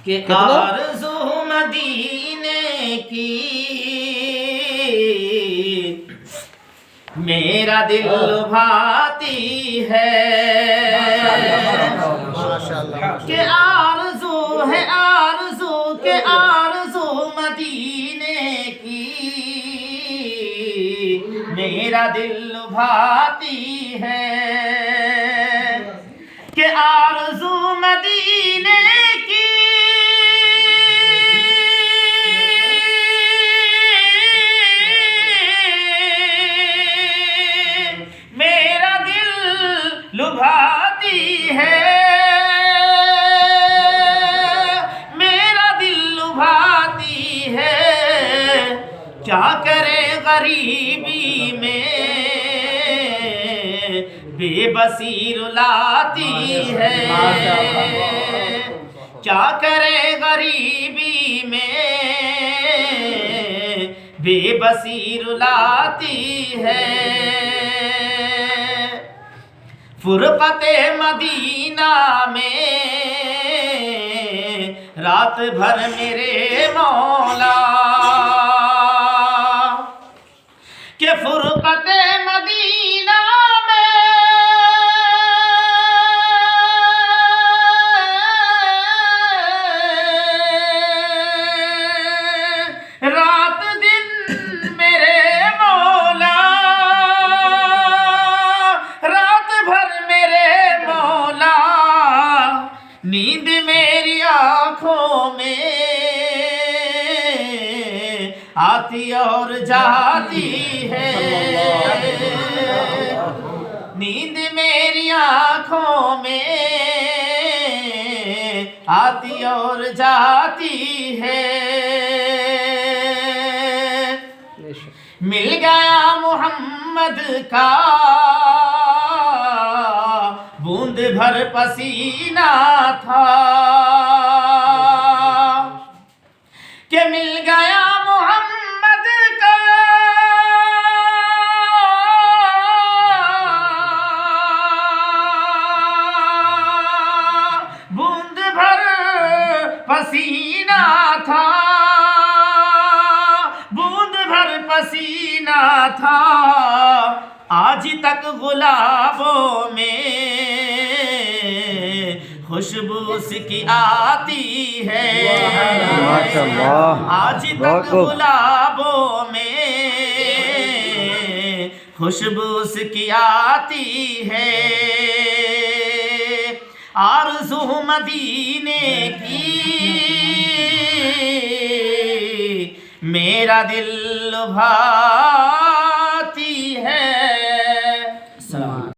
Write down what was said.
कि आरज़ू मदीने की मेरा दिल लुभाती है। कि आरज़ू है आरज़ू के आरज़ू मदीने की मेरा दिल लुभाती है। कि आरज़ू मदीने की मेरा दिल लुभाती है। मेरा दिल लुभाती है। क्या करे गरीबी में बेबसी रुलाती है। क्या करे गरीबी में बेबसी रुलाती है। फुरक़ते मदीना में रात भर मेरे मौला के फुरक़ते मदीना रात दिन मेरे मौला रात भर मेरे मौला नींद मेरी आँखों में आती और जाती है। नींद मेरी आँखों में आती और जाती है। मिल गया मोहम्मद का बूंद भर पसीना था। कि मिल गया मोहम्मद का बूंद भर पसीना था। बूंद भर पसीना था। आज तक गुलाबों में खुशबू उसकी आती है। आज तक गुलाबों में खुशबू उसकी आती है। आरज़ू मदीने की मेरा दिल लुभा